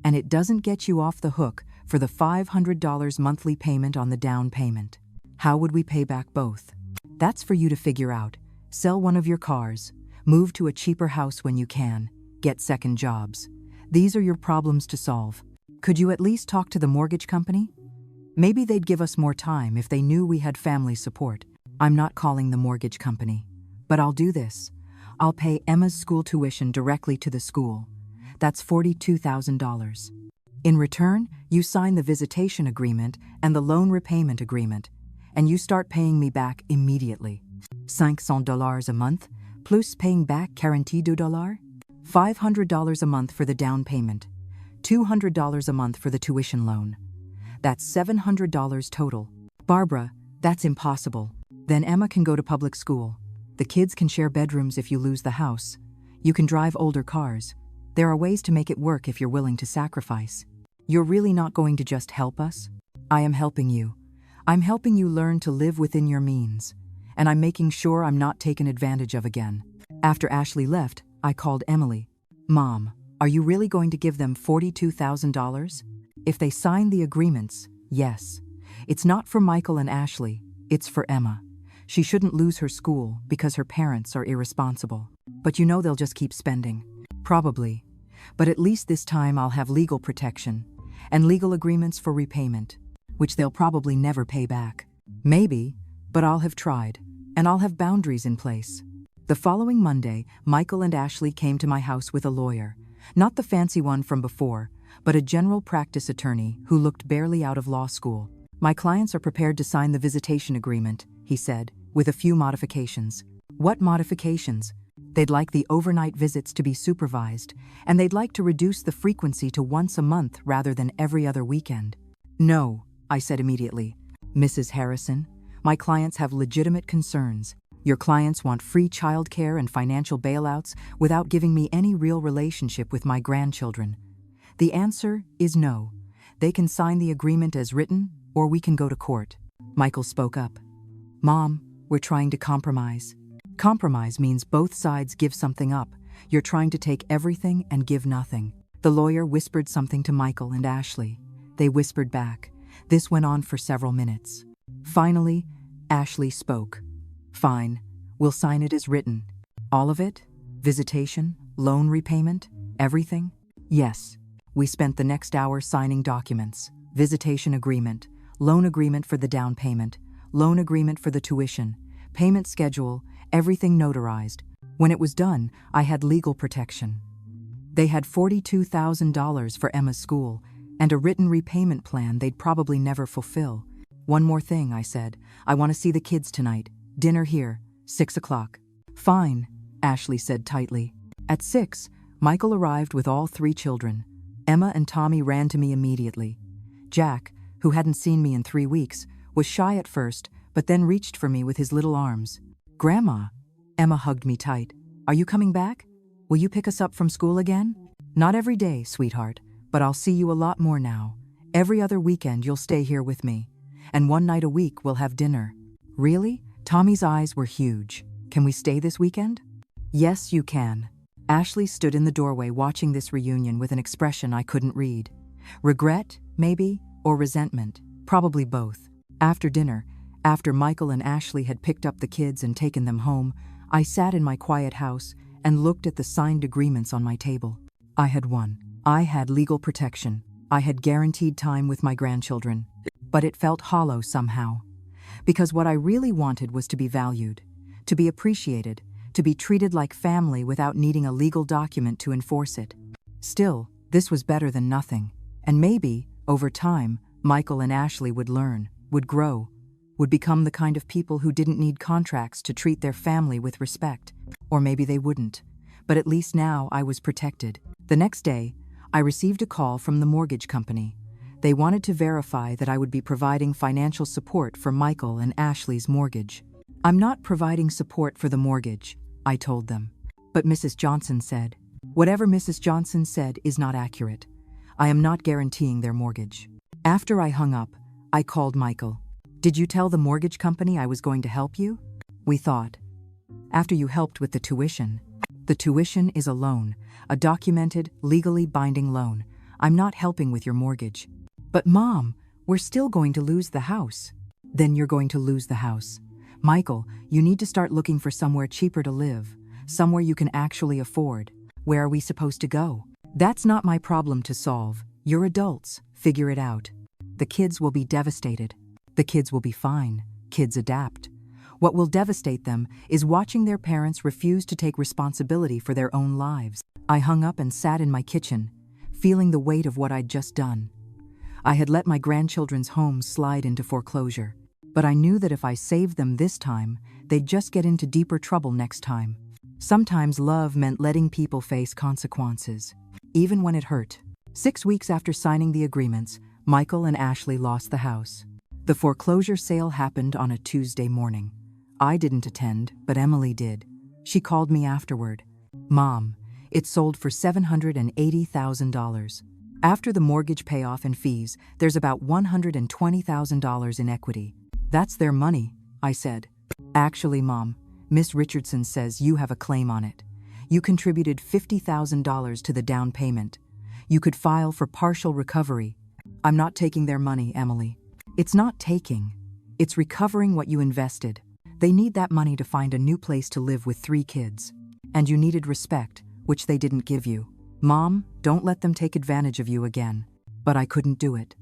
S1: And it doesn't get you off the hook for the $500 monthly payment on the down payment. How would we pay back both? That's for you to figure out. Sell one of your cars, move to a cheaper house when you can, get second jobs. These are your problems to solve. Could you at least talk to the mortgage company? Maybe they'd give us more time if they knew we had family support. I'm not calling the mortgage company. But I'll do this. I'll pay Emma's school tuition directly to the school. That's $42,000. In return, you sign the visitation agreement and the loan repayment agreement, and you start paying me back immediately. $500 a month, plus paying back $42. $500 a month for the down payment, $200 a month for the tuition loan. That's $700 total. Barbara, that's impossible. Then Emma can go to public school. The kids can share bedrooms if you lose the house. You can drive older cars. There are ways to make it work if you're willing to sacrifice. You're really not going to just help us? I am helping you. I'm helping you learn to live within your means. And I'm making sure I'm not taken advantage of again. After Ashley left, I called Emily. Mom, are you really going to give them $42,000? If they sign the agreements, yes. It's not for Michael and Ashley, it's for Emma. She shouldn't lose her school because her parents are irresponsible. But you know they'll just keep spending. Probably. But at least this time I'll have legal protection and legal agreements for repayment, which they'll probably never pay back. Maybe, but I'll have tried, and I'll have boundaries in place. The following Monday, Michael and Ashley came to my house with a lawyer. Not the fancy one from before, but a general practice attorney who looked barely out of law school. My clients are prepared to sign the visitation agreement, he said, with a few modifications. What modifications? They'd like the overnight visits to be supervised, and they'd like to reduce the frequency to once a month rather than every other weekend. No, I said immediately. Mrs. Harrison, my clients have legitimate concerns. Your clients want free childcare and financial bailouts without giving me any real relationship with my grandchildren. The answer is no. They can sign the agreement as written, or we can go to court. Michael spoke up. Mom, we're trying to compromise. Compromise means both sides give something up. You're trying to take everything and give nothing. The lawyer whispered something to Michael and Ashley. They whispered back. This went on for several minutes. Finally, Ashley spoke. Fine, we'll sign it as written. All of it? Visitation? Loan repayment? Everything? Yes. We spent the next hour signing documents. Visitation agreement, loan agreement for the down payment, loan agreement for the tuition, payment schedule, everything notarized. When it was done, I had legal protection. They had $42,000 for Emma's school and a written repayment plan they'd probably never fulfill. One more thing, I said. I want to see the kids tonight. Dinner here, 6 o'clock. Fine, Ashley said tightly. At 6, Michael arrived with all 3 children. Emma and Tommy ran to me immediately. Jack, who hadn't seen me in 3 weeks, was shy at first, but then reached for me with his little arms. Grandma, Emma hugged me tight. Are you coming back? Will you pick us up from school again? Not every day, sweetheart, but I'll see you a lot more now. Every other weekend you'll stay here with me. And one night a week we'll have dinner. Really? Tommy's eyes were huge. Can we stay this weekend? Yes, you can. Ashley stood in the doorway watching this reunion with an expression I couldn't read. Regret, maybe, or resentment, probably both. After dinner, after Michael and Ashley had picked up the kids and taken them home, I sat in my quiet house and looked at the signed agreements on my table. I had won. I had legal protection. I had guaranteed time with my grandchildren. But it felt hollow somehow. Because what I really wanted was to be valued, to be appreciated, to be treated like family without needing a legal document to enforce it. Still, this was better than nothing. And maybe, over time, Michael and Ashley would learn, would grow, would become the kind of people who didn't need contracts to treat their family with respect. Or maybe they wouldn't. But at least now I was protected. The next day, I received a call from the mortgage company. They wanted to verify that I would be providing financial support for Michael and Ashley's mortgage. I'm not providing support for the mortgage, I told them. But Mrs. Johnson said, whatever Mrs. Johnson said is not accurate. I am not guaranteeing their mortgage. After I hung up, I called Michael. Did you tell the mortgage company I was going to help you? We thought. After you helped with the tuition. The tuition is a loan, a documented, legally binding loan. I'm not helping with your mortgage. But Mom, we're still going to lose the house. Then you're going to lose the house. Michael, you need to start looking for somewhere cheaper to live, somewhere you can actually afford. Where are we supposed to go? That's not my problem to solve. You're adults. Figure it out. The kids will be devastated. The kids will be fine. Kids adapt. What will devastate them is watching their parents refuse to take responsibility for their own lives. I hung up and sat in my kitchen, feeling the weight of what I'd just done. I had let my grandchildren's homes slide into foreclosure, but I knew that if I saved them this time, they'd just get into deeper trouble next time. Sometimes love meant letting people face consequences, even when it hurt. 6 weeks after signing the agreements, Michael and Ashley lost the house. The foreclosure sale happened on a Tuesday morning. I didn't attend, but Emily did. She called me afterward. Mom, It sold for $780,000. After the mortgage payoff and fees, there's about $120,000 in equity. That's their money, I said. Actually, Mom, Miss Richardson says you have a claim on it. You contributed $50,000 to the down payment. You could file for partial recovery. I'm not taking their money, Emily. It's not taking. It's recovering what you invested. They need that money to find a new place to live with 3 kids. And you needed respect, which they didn't give you. Mom, don't let them take advantage of you again. But I couldn't do it.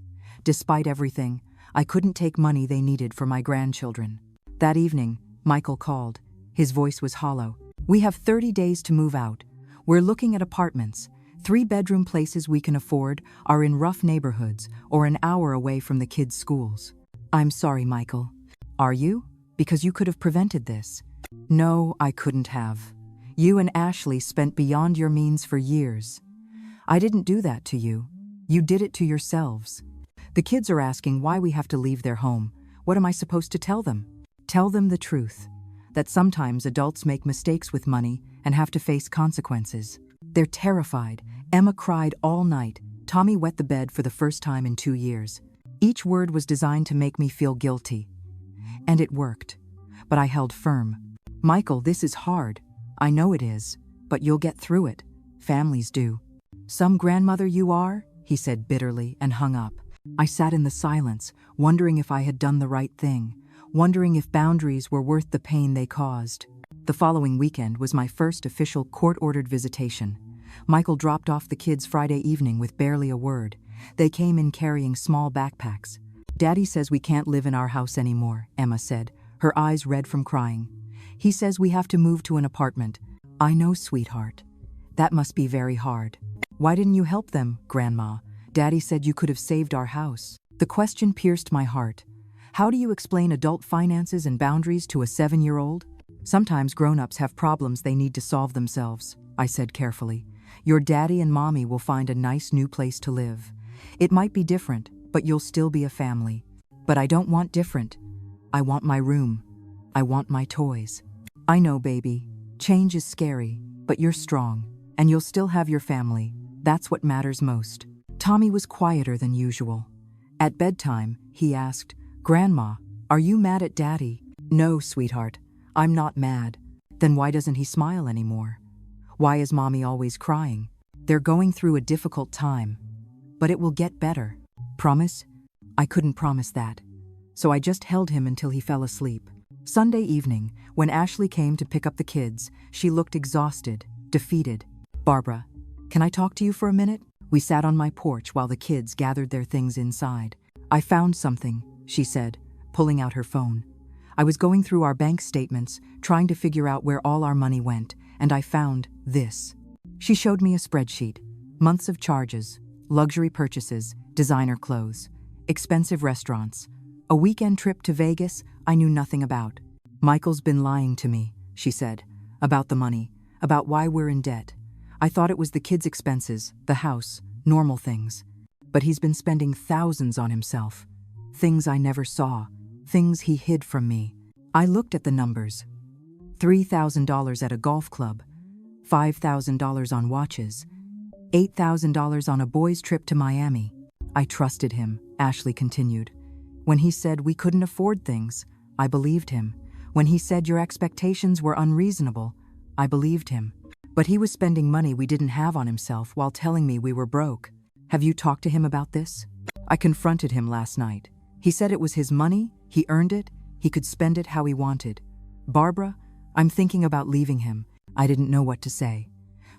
S1: Despite everything, I couldn't take money they needed for my grandchildren. That evening, Michael called. His voice was hollow. We have 30 days to move out. We're looking at apartments. 3-bedroom places we can afford are in rough neighborhoods or an hour away from the kids' schools. I'm sorry, Michael. Are you? Because you could have prevented this. No, I couldn't have. You and Ashley spent beyond your means for years. I didn't do that to you. You did it to yourselves. The kids are asking why we have to leave their home. What am I supposed to tell them? Tell them the truth. That sometimes adults make mistakes with money and have to face consequences. They're terrified. Emma cried all night. Tommy wet the bed for the first time in 2 years. Each word was designed to make me feel guilty. And it worked. But I held firm. Michael, this is hard. I know it is. But you'll get through it. Families do. Some grandmother you are, he said bitterly and hung up. I sat in the silence, wondering if I had done the right thing, wondering if boundaries were worth the pain they caused. The following weekend was my first official court-ordered visitation. Michael dropped off the kids Friday evening with barely a word. They came in carrying small backpacks. Daddy says we can't live in our house anymore, Emma said, her eyes red from crying. He says we have to move to an apartment. I know, sweetheart. That must be very hard. Why didn't you help them, Grandma? Daddy said you could have saved our house. The question pierced my heart. How do you explain adult finances and boundaries to a 7-year-old? Sometimes grown-ups have problems they need to solve themselves, I said carefully. Your daddy and mommy will find a nice new place to live. It might be different, but you'll still be a family. But I don't want different. I want my room. I want my toys. I know, baby. Change is scary, but you're strong, and you'll still have your family. That's what matters most. Tommy was quieter than usual. At bedtime, he asked, Grandma, are you mad at Daddy? No, sweetheart, I'm not mad. Then why doesn't he smile anymore? Why is Mommy always crying? They're going through a difficult time. But it will get better. Promise? I couldn't promise that. So I just held him until he fell asleep. Sunday evening, when Ashley came to pick up the kids, she looked exhausted, defeated. Barbara, can I talk to you for a minute? We sat on my porch while the kids gathered their things inside. I found something, she said, pulling out her phone. I was going through our bank statements, trying to figure out where all our money went, and I found this. She showed me a spreadsheet. Months of charges, luxury purchases, designer clothes, expensive restaurants, a weekend trip to Vegas I knew nothing about. Michael's been lying to me, she said, about the money, about why we're in debt. I thought it was the kids' expenses, the house, normal things. But he's been spending thousands on himself. Things I never saw, things he hid from me. I looked at the numbers. $3,000 at a golf club, $5,000 on watches, $8,000 on a boys' trip to Miami. I trusted him, Ashley continued. When he said we couldn't afford things, I believed him. When he said your expectations were unreasonable, I believed him. But he was spending money we didn't have on himself while telling me we were broke. Have you talked to him about this? I confronted him last night. He said it was his money, he earned it, he could spend it how he wanted. Barbara, I'm thinking about leaving him. I didn't know what to say.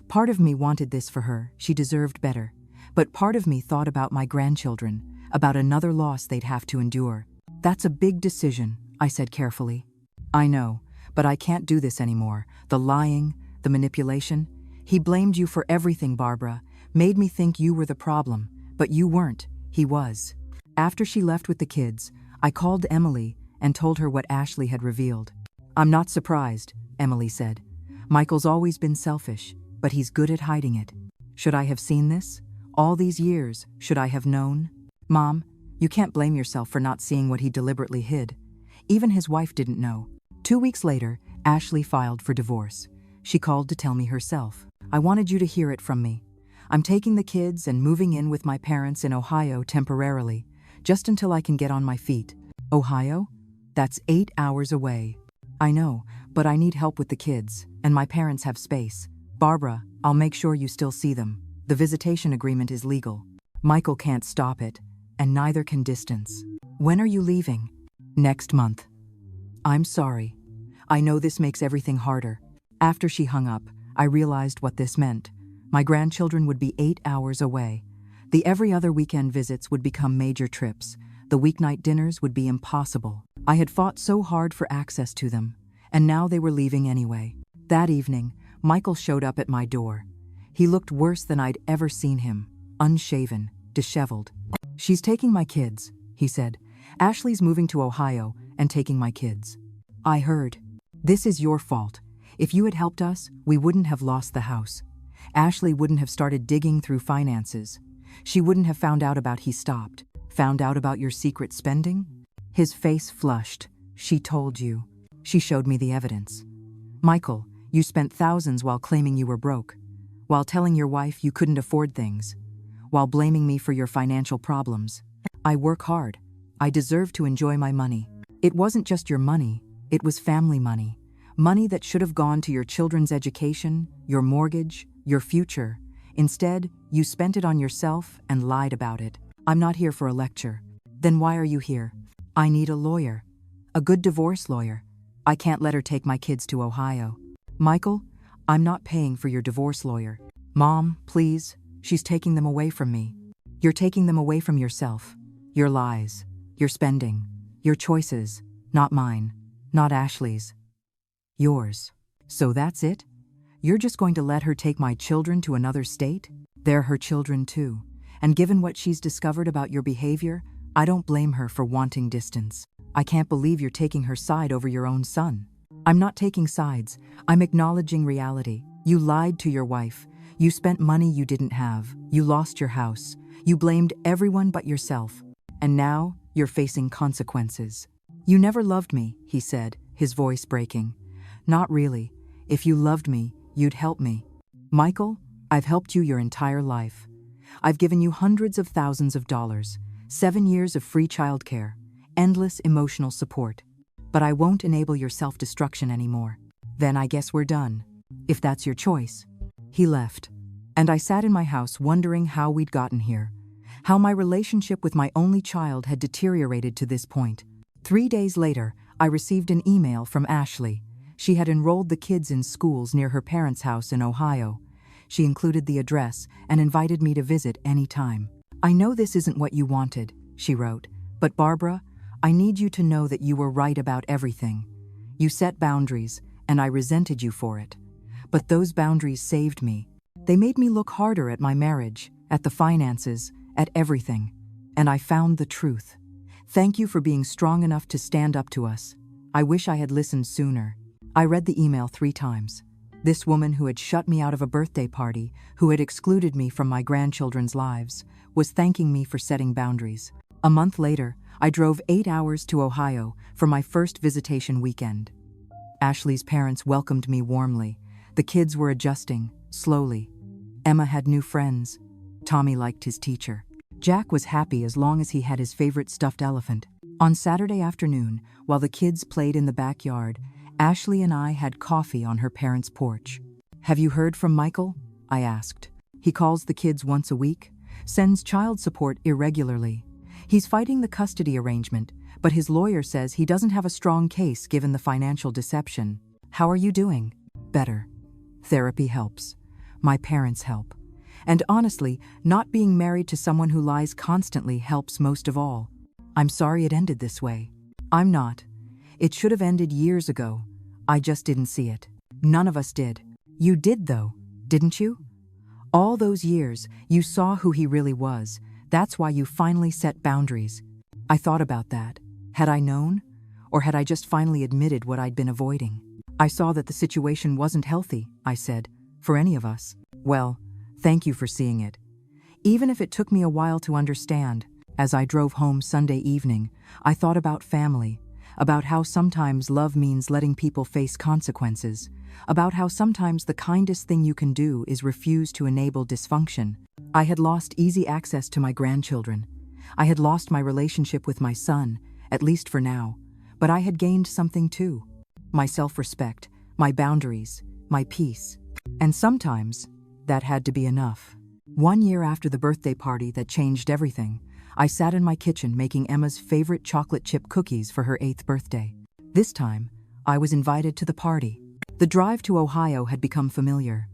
S1: Part of me wanted this for her, she deserved better. But part of me thought about my grandchildren, about another loss they'd have to endure. That's a big decision, I said carefully. I know, but I can't do this anymore. The lying, the manipulation. He blamed you for everything, Barbara. Made me think you were the problem. But you weren't. He was. After she left with the kids, I called Emily and told her what Ashley had revealed. I'm not surprised, Emily said. Michael's always been selfish, but he's good at hiding it. Should I have seen this? All these years, should I have known? Mom, you can't blame yourself for not seeing what he deliberately hid. Even his wife didn't know. 2 weeks later, Ashley filed for divorce. She called to tell me herself. I wanted you to hear it from me. I'm taking the kids and moving in with my parents in Ohio temporarily, just until I can get on my feet. Ohio? That's 8 hours away. I know, but I need help with the kids, and my parents have space. Barbara, I'll make sure you still see them. The visitation agreement is legal. Michael can't stop it, and neither can distance. When are you leaving? Next month. I'm sorry. I know this makes everything harder. After she hung up, I realized what this meant. My grandchildren would be 8 hours away. The every other weekend visits would become major trips. The weeknight dinners would be impossible. I had fought so hard for access to them, and now they were leaving anyway. That evening, Michael showed up at my door. He looked worse than I'd ever seen him, unshaven, disheveled. "She's taking my kids," he said. "Ashley's moving to Ohio and taking my kids." I heard. "This is your fault. If you had helped us, we wouldn't have lost the house. Ashley wouldn't have started digging through finances. She wouldn't have found out about he stopped. Found out about your secret spending?" His face flushed. "She told you." She showed me the evidence. "Michael, you spent thousands while claiming you were broke, while telling your wife you couldn't afford things, while blaming me for your financial problems. I work hard. I deserve to enjoy my money. It wasn't just your money, it was family money. Money that should have gone to your children's education, your mortgage, your future. Instead, you spent it on yourself and lied about it. I'm not here for a lecture." "Then why are you here?" "I need a lawyer. A good divorce lawyer. I can't let her take my kids to Ohio." "Michael, I'm not paying for your divorce lawyer." "Mom, please, she's taking them away from me." "You're taking them away from yourself. Your lies, your spending, your choices, not mine, not Ashley's. Yours. So that's it? You're just going to let her take my children to another state? They're her children too. And given what she's discovered about your behavior, I don't blame her for wanting distance. I can't believe you're taking her side over your own son." "I'm not taking sides. I'm acknowledging reality. You lied to your wife. You spent money you didn't have. You lost your house. You blamed everyone but yourself. And now you're facing consequences." "You never loved me," he said, his voice breaking. "Not really. If you loved me, you'd help me." "Michael, I've helped you your entire life. I've given you hundreds of thousands of dollars, 7 years of free childcare, endless emotional support. But I won't enable your self-destruction anymore." "Then I guess we're done. If that's your choice." He left, and I sat in my house wondering how we'd gotten here, how my relationship with my only child had deteriorated to this point. 3 days later, I received an email from Ashley. She had enrolled the kids in schools near her parents' house in Ohio. She included the address and invited me to visit any time. "I know this isn't what you wanted," she wrote, "but Barbara, I need you to know that you were right about everything. You set boundaries, and I resented you for it. But those boundaries saved me. They made me look harder at my marriage, at the finances, at everything. And I found the truth. Thank you for being strong enough to stand up to us. I wish I had listened sooner." I read the email 3 times. This woman who had shut me out of a birthday party, who had excluded me from my grandchildren's lives, was thanking me for setting boundaries. A month later, I drove 8 hours to Ohio for my first visitation weekend. Ashley's parents welcomed me warmly. The kids were adjusting, slowly. Emma had new friends. Tommy liked his teacher. Jack was happy as long as he had his favorite stuffed elephant. On Saturday afternoon, while the kids played in the backyard, Ashley and I had coffee on her parents' porch. "Have you heard from Michael?" I asked. "He calls the kids once a week, sends child support irregularly. He's fighting the custody arrangement, but his lawyer says he doesn't have a strong case given the financial deception. How are you doing?" "Better. Therapy helps. My parents help. And honestly, not being married to someone who lies constantly helps most of all. I'm sorry it ended this way." "I'm not. It should have ended years ago. I just didn't see it." "None of us did." "You did though, didn't you? All those years, you saw who he really was. That's why you finally set boundaries." I thought about that. Had I known? Or had I just finally admitted what I'd been avoiding? "I saw that the situation wasn't healthy," I said, "for any of us." "Well, thank you for seeing it. Even if it took me a while to understand." As I drove home Sunday evening, I thought about family, about how sometimes love means letting people face consequences, about how sometimes the kindest thing you can do is refuse to enable dysfunction. I had lost easy access to my grandchildren. I had lost my relationship with my son, at least for now, but I had gained something too. My self-respect, my boundaries, my peace. And sometimes, that had to be enough. 1 year after the birthday party that changed everything, I sat in my kitchen making Emma's favorite chocolate chip cookies for her 8th birthday. This time, I was invited to the party. The drive to Ohio had become familiar.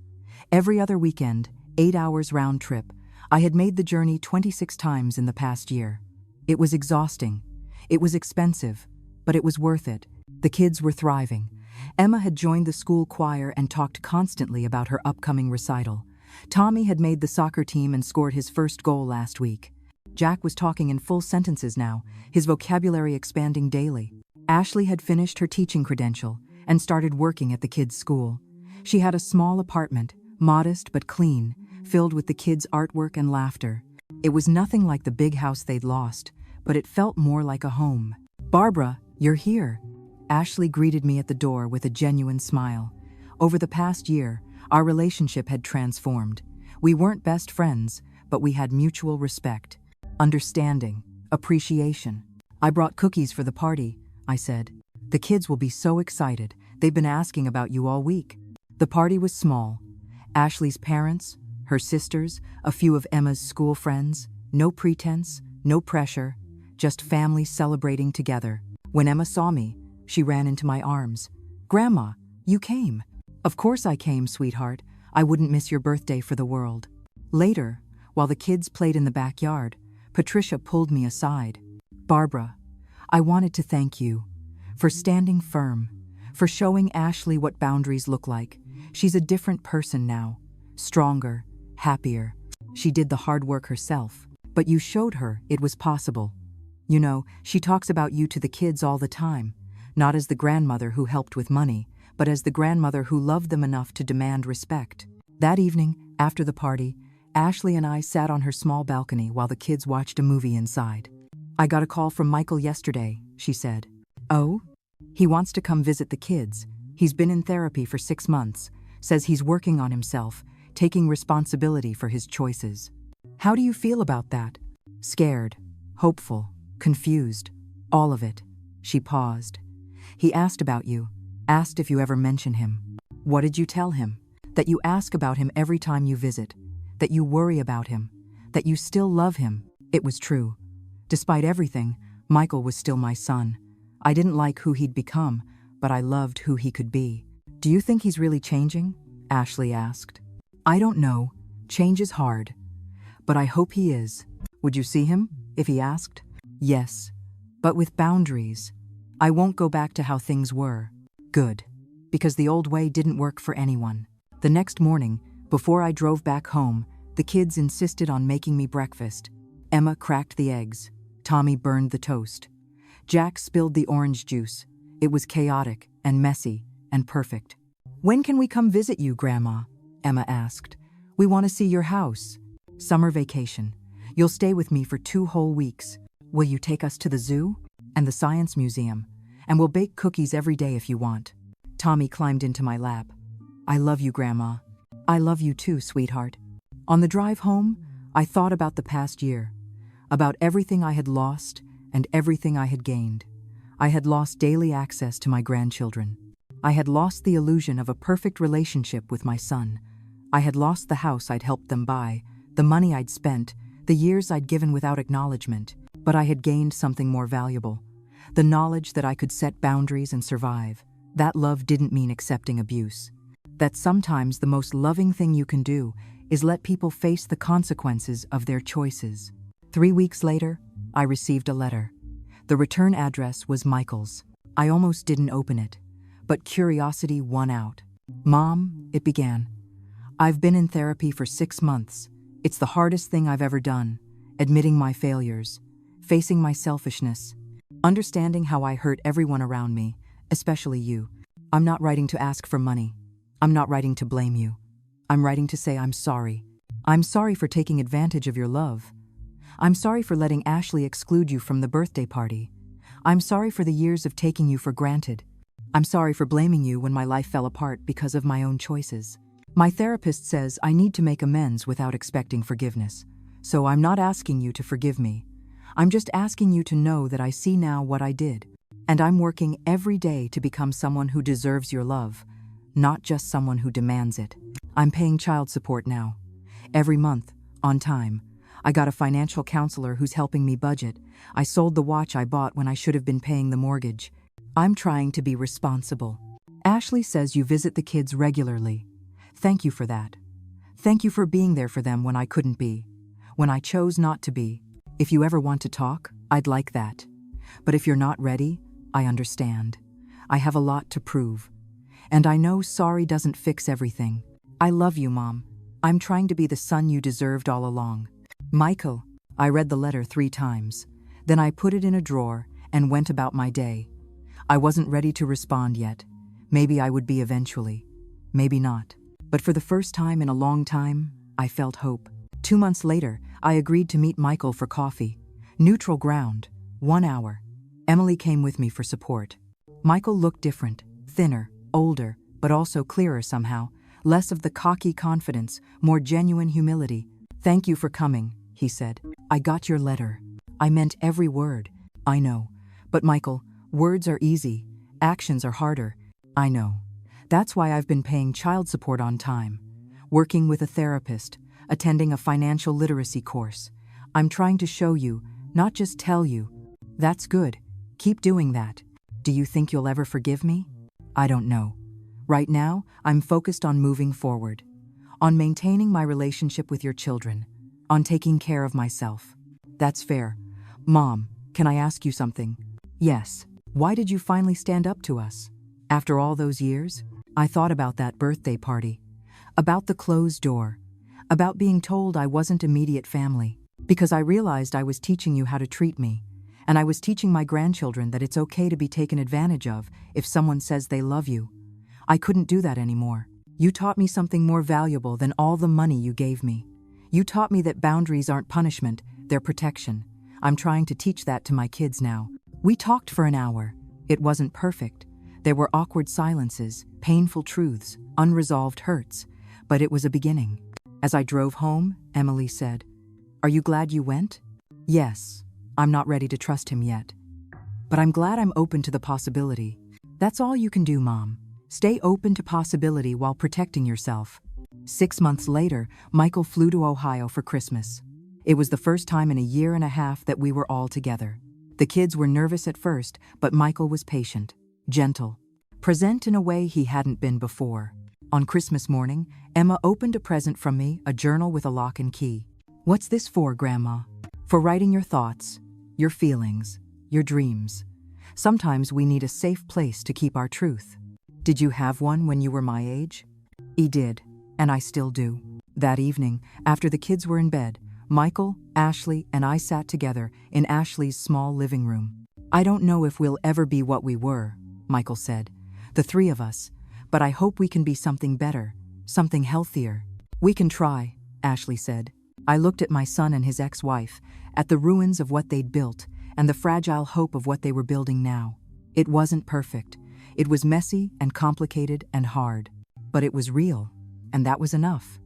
S1: Every other weekend, 8 hours round trip, I had made the journey 26 times in the past year. It was exhausting. It was expensive, but it was worth it. The kids were thriving. Emma had joined the school choir and talked constantly about her upcoming recital. Tommy had made the soccer team and scored his first goal last week. Jack was talking in full sentences now, his vocabulary expanding daily. Ashley had finished her teaching credential and started working at the kids' school. She had a small apartment, modest but clean, filled with the kids' artwork and laughter. It was nothing like the big house they'd lost, but it felt more like a home. "Barbara, you're here." Ashley greeted me at the door with a genuine smile. Over the past year, our relationship had transformed. We weren't best friends, but we had mutual respect, understanding, appreciation. "I brought cookies for the party," I said. "The kids will be so excited. They've been asking about you all week." The party was small. Ashley's parents, her sisters, a few of Emma's school friends. No pretense, no pressure, just family celebrating together. When Emma saw me, she ran into my arms. "Grandma, you came." "Of course I came, sweetheart. I wouldn't miss your birthday for the world." Later, while the kids played in the backyard, Patricia pulled me aside. "Barbara, I wanted to thank you for standing firm, for showing Ashley what boundaries look like. She's a different person now, stronger, happier. She did the hard work herself, but you showed her it was possible. You know, she talks about you to the kids all the time, not as the grandmother who helped with money, but as the grandmother who loved them enough to demand respect." That evening, after the party, Ashley and I sat on her small balcony while the kids watched a movie inside. "I got a call from Michael yesterday," she said. "Oh? He wants to come visit the kids. He's been in therapy for 6 months, says he's working on himself, taking responsibility for his choices." "How do you feel about that?" "Scared, hopeful, confused, all of it." She paused. "He asked about you, asked if you ever mention him." "What did you tell him?" "That you ask about him every time you visit, that you worry about him, that you still love him." It was true. Despite everything, Michael was still my son. I didn't like who he'd become, but I loved who he could be. "Do you think he's really changing?" Ashley asked. "I don't know. Change is hard. But I hope he is." "Would you see him, if he asked?" "Yes, but with boundaries. I won't go back to how things were." "Good, because the old way didn't work for anyone." The next morning, before I drove back home, the kids insisted on making me breakfast. Emma cracked the eggs. Tommy burned the toast. Jack spilled the orange juice. It was chaotic and messy and perfect. "When can we come visit you, Grandma?" Emma asked. "We want to see your house." "Summer vacation. You'll stay with me for 2 whole weeks. Will you take us to the zoo and the science museum? And we'll bake cookies every day if you want." Tommy climbed into my lap. "I love you, Grandma." "I love you too, sweetheart." On the drive home, I thought about the past year, about everything I had lost and everything I had gained. I had lost daily access to my grandchildren. I had lost the illusion of a perfect relationship with my son. I had lost the house I'd helped them buy, the money I'd spent, the years I'd given without acknowledgement. But I had gained something more valuable, the knowledge that I could set boundaries and survive. That love didn't mean accepting abuse. That sometimes the most loving thing you can do is let people face the consequences of their choices. 3 weeks later, I received a letter. The return address was Michael's. I almost didn't open it, but curiosity won out. "Mom," it began, "I've been in therapy for 6 months. It's the hardest thing I've ever done, admitting my failures, facing my selfishness, understanding how I hurt everyone around me, especially you. I'm not writing to ask for money. I'm not writing to blame you. I'm writing to say I'm sorry. I'm sorry for taking advantage of your love. I'm sorry for letting Ashley exclude you from the birthday party. I'm sorry for the years of taking you for granted. I'm sorry for blaming you when my life fell apart because of my own choices. My therapist says I need to make amends without expecting forgiveness. So I'm not asking you to forgive me. I'm just asking you to know that I see now what I did. And I'm working every day to become someone who deserves your love, not just someone who demands it. I'm paying child support now. Every month, on time. I got a financial counselor who's helping me budget. I sold the watch I bought when I should have been paying the mortgage. I'm trying to be responsible. Ashley says you visit the kids regularly. Thank you for that. Thank you for being there for them when I couldn't be, when I chose not to be. If you ever want to talk, I'd like that. But if you're not ready, I understand. I have a lot to prove. And I know sorry doesn't fix everything. I love you, Mom. I'm trying to be the son you deserved all along. Michael. I read the letter 3 times. Then I put it in a drawer and went about my day. I wasn't ready to respond yet. Maybe I would be eventually. Maybe not. But for the first time in a long time, I felt hope. 2 months later, I agreed to meet Michael for coffee. Neutral ground. 1 hour. Emily came with me for support. Michael looked different, thinner, older, but also clearer somehow. Less of the cocky confidence, more genuine humility. Thank you for coming, he said. I got your letter. I meant every word. I know. But Michael, words are easy. Actions are harder. I know. That's why I've been paying child support on time. Working with a therapist. Attending a financial literacy course. I'm trying to show you, not just tell you. That's good. Keep doing that. Do you think you'll ever forgive me? I don't know. Right now, I'm focused on moving forward. On maintaining my relationship with your children. On taking care of myself. That's fair. Mom, can I ask you something? Yes. Why did you finally stand up to us? After all those years? I thought about that birthday party. About the closed door. About being told I wasn't immediate family. Because I realized I was teaching you how to treat me. And I was teaching my grandchildren that it's okay to be taken advantage of if someone says they love you. I couldn't do that anymore. You taught me something more valuable than all the money you gave me. You taught me that boundaries aren't punishment, they're protection. I'm trying to teach that to my kids now. We talked for an hour. It wasn't perfect. There were awkward silences, painful truths, unresolved hurts. But it was a beginning. As I drove home, Emily said, "Are you glad you went?" Yes. I'm not ready to trust him yet. But I'm glad I'm open to the possibility. That's all you can do, Mom. Stay open to possibility while protecting yourself. 6 months later, Michael flew to Ohio for Christmas. It was the first time in a year and a half that we were all together. The kids were nervous at first, but Michael was patient, gentle, present in a way he hadn't been before. On Christmas morning, Emma opened a present from me, a journal with a lock and key. "What's this for, Grandma?" "For writing your thoughts, your feelings, your dreams. Sometimes we need a safe place to keep our truth." "Did you have one when you were my age?" He did, and I still do. That evening, after the kids were in bed, Michael, Ashley, and I sat together in Ashley's small living room. "I don't know if we'll ever be what we were," Michael said. "The 3 of us. But I hope we can be something better, something healthier." "We can try," Ashley said. I looked at my son and his ex-wife, at the ruins of what they'd built, and the fragile hope of what they were building now. It wasn't perfect. It was messy and complicated and hard. But it was real, and that was enough.